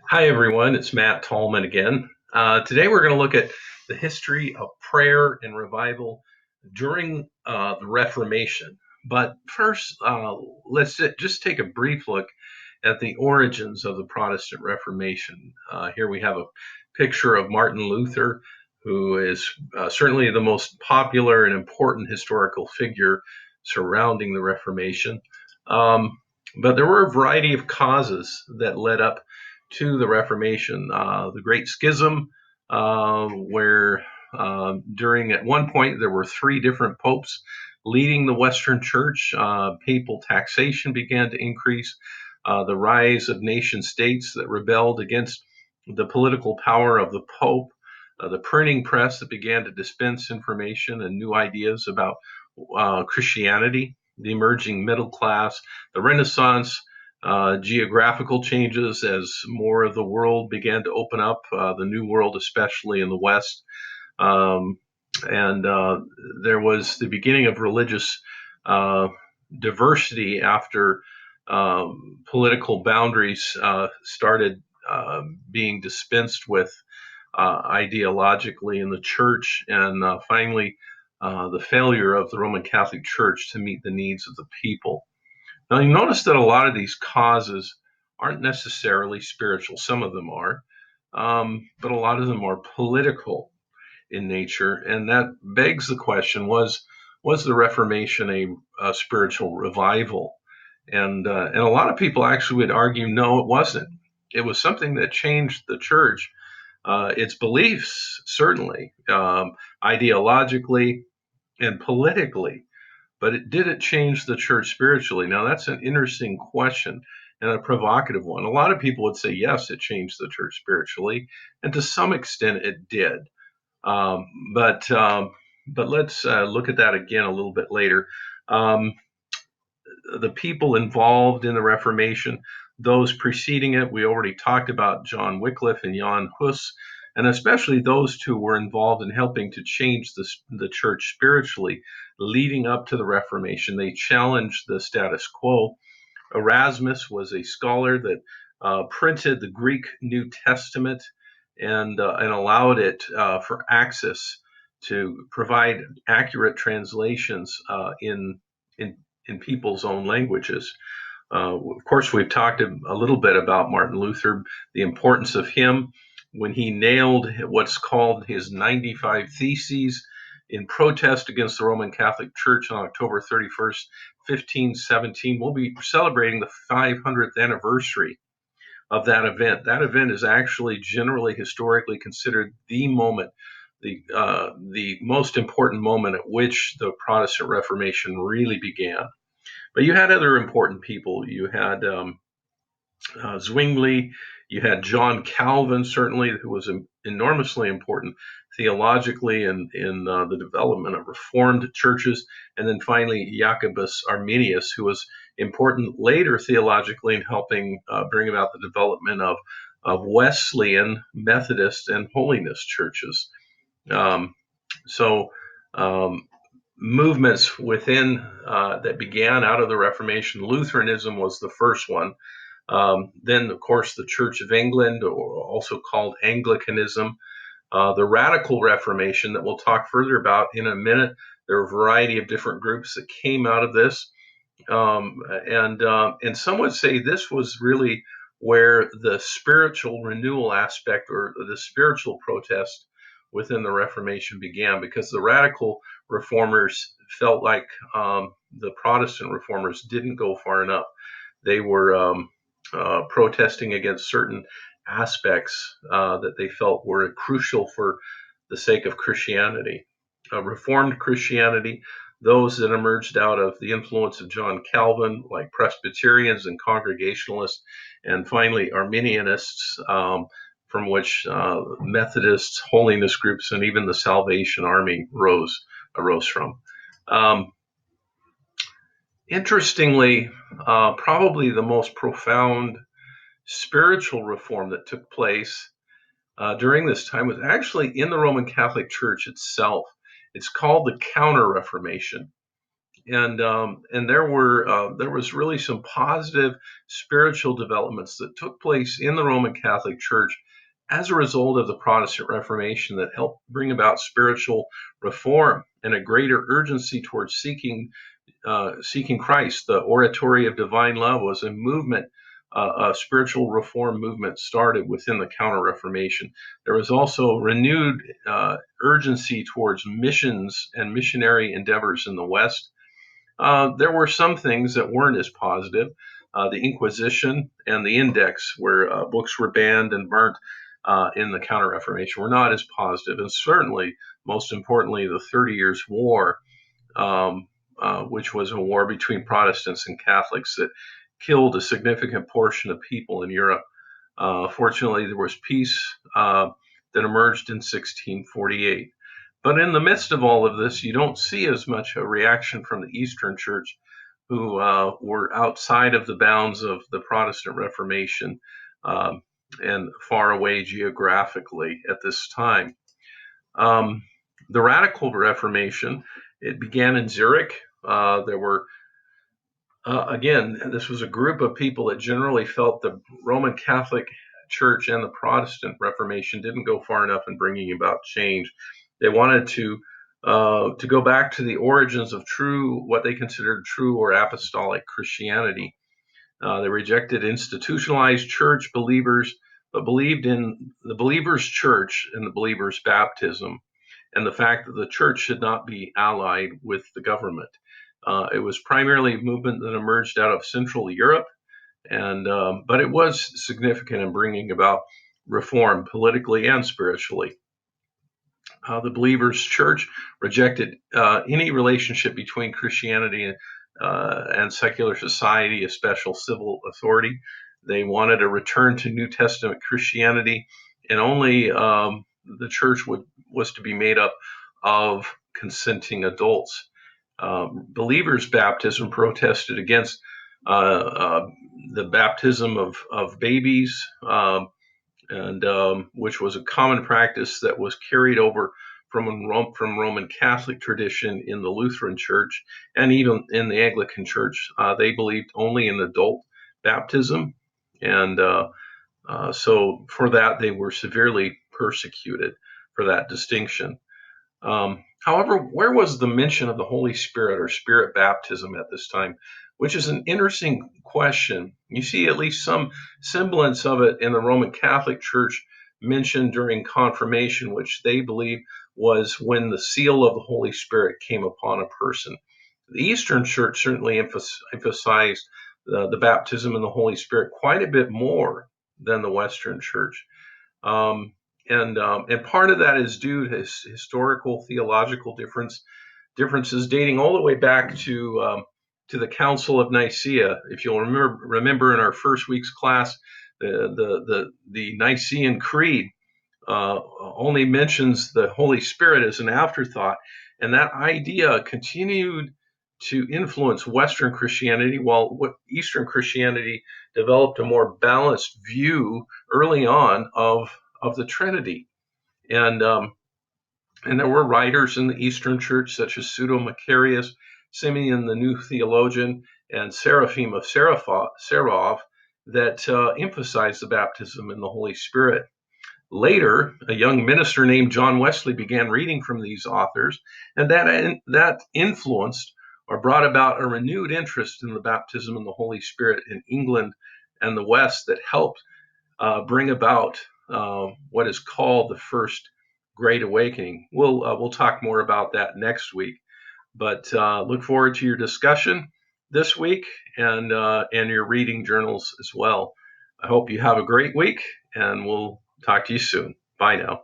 Hi, everyone. It's Matt Tallman again. Today, we're going to look at the history of prayer and revival during the Reformation. But first, let's just take a brief look at the origins of the Protestant Reformation. Here we have a picture of Martin Luther, who is certainly the most popular and important historical figure surrounding the Reformation. Um, but there were a variety of causes that led up to the Reformation. The Great Schism, where during at one point there were three different popes leading the Western Church. Papal taxation began to increase. The rise of nation states that rebelled against the political power of the Pope. The printing press that began to dispense information and new ideas about Christianity, the emerging middle class, the Renaissance, geographical changes as more of the world began to open up, the New World, especially in the West. Um, and There was the beginning of religious uh, diversity after political boundaries started being dispensed with ideologically in the church, and finally, the failure of the Roman Catholic Church to meet the needs of the people. Now, you notice that a lot of these causes aren't necessarily spiritual. Some of them are, but a lot of them are political in nature, and that begs the question: was the Reformation a spiritual revival? And a lot of people actually would argue, no, it wasn't. It was something that changed the church, its beliefs, certainly, ideologically and politically, but did it change the church spiritually? Now, that's an interesting question and a provocative one. A lot of people would say, yes, it changed the church spiritually, and to some extent it did. Um, but um, but let's look at that again a little bit later. Um, the people involved in the Reformation, those preceding it, we already talked about John Wycliffe and Jan Hus, and especially those two were involved in helping to change the church spiritually leading up to the Reformation. They challenged the status quo. Erasmus was a scholar that printed the Greek New Testament and allowed it for access to provide accurate translations in in people's own languages. Of course, we've talked a little bit about Martin Luther, the importance of him when he nailed what's called his 95 Theses in protest against the Roman Catholic Church on October 31st, 1517. We'll be celebrating the 500th anniversary of that event. That event is actually generally historically considered the moment, the most important moment at which the Protestant Reformation really began. But you had other important people. You had Zwingli. You had John Calvin, certainly, who was enormously important theologically and in the development of Reformed churches. And then finally, Jacobus Arminius, who was important later theologically in helping bring about the development of Wesleyan, Methodist, and Holiness churches. Um, so, um, Movements within that began out of the Reformation. Lutheranism was the first one. Then, of course, the Church of England, or also called Anglicanism, the Radical Reformation that we'll talk further about in a minute. There are a variety of different groups that came out of this, and some would say this was really where the spiritual renewal aspect or the spiritual protest within the Reformation began, because the radical reformers felt like the Protestant reformers didn't go far enough. They were protesting against certain aspects that they felt were crucial for the sake of Christianity. Reformed Christianity, those that emerged out of the influence of John Calvin, like Presbyterians and Congregationalists, and finally Arminianists, from which Methodists, holiness groups, and even the Salvation Army arose from. Um, Interestingly, probably the most profound spiritual reform that took place during this time was actually in the Roman Catholic Church itself. It's called the Counter Reformation. and there was really some positive spiritual developments that took place in the Roman Catholic Church as a result of the Protestant Reformation that helped bring about spiritual reform and a greater urgency towards seeking Christ. The Oratory of Divine Love was a movement, a spiritual reform movement started within the Counter Reformation. There was also renewed urgency towards missions and missionary endeavors in the West. There were some things that weren't as positive. The Inquisition and the Index, where books were banned and burnt in the Counter Reformation, were not as positive. And certainly, most importantly, the 30 Years' War, which was a war between Protestants and Catholics that killed a significant portion of people in Europe. Fortunately, there was peace that emerged in 1648. But in the midst of all of this, you don't see as much a reaction from the Eastern Church, who were outside of the bounds of the Protestant Reformation and far away geographically at this time. The Radical Reformation, it began in Zurich. There were again, this was a group of people that generally felt the Roman Catholic Church and the Protestant Reformation didn't go far enough in bringing about change. They wanted to go back to the origins of what they considered true or apostolic Christianity. They rejected institutionalized church believers, but believed in the believer's church and the believer's baptism, and the fact that the church should not be allied with the government. It was primarily a movement that emerged out of Central Europe, but it was significant in bringing about reform politically and spiritually. The Believers' Church rejected any relationship between Christianity and secular society, a special civil authority. They wanted a return to New Testament Christianity, and only the church was to be made up of consenting adults. Believers' baptism protested against the baptism of babies, and which was a common practice that was carried over from Roman Catholic tradition in the Lutheran Church, and even in the Anglican Church. They believed only in adult baptism, and so for that they were severely persecuted for that distinction. However, where was the mention of the Holy Spirit or Spirit baptism at this time? Which is an interesting question. You see at least some semblance of it in the Roman Catholic Church mentioned during confirmation, which they believe was when the seal of the Holy Spirit came upon a person. The Eastern Church certainly emphasized the baptism in the Holy Spirit quite a bit more than the Western Church. And part of that is due to historical theological differences dating all the way back to the Council of Nicaea. If you'll remember in our first week's class, the Nicene Creed only mentions the Holy Spirit as an afterthought, and that idea continued to influence Western Christianity, while Eastern Christianity developed a more balanced view early on of the Trinity. And there were writers in the Eastern Church such as Pseudo Macarius, Simeon the New Theologian, and Seraphim of Sarov that emphasized the baptism in the Holy Spirit. Later, a young minister named John Wesley began reading from these authors, and that influenced or brought about a renewed interest in the baptism in the Holy Spirit in England and the West that helped bring about what is called the First Great Awakening. We'll talk more about that next week, but look forward to your discussion this week and your reading journals as well. I hope you have a great week, and we'll talk to you soon. Bye now.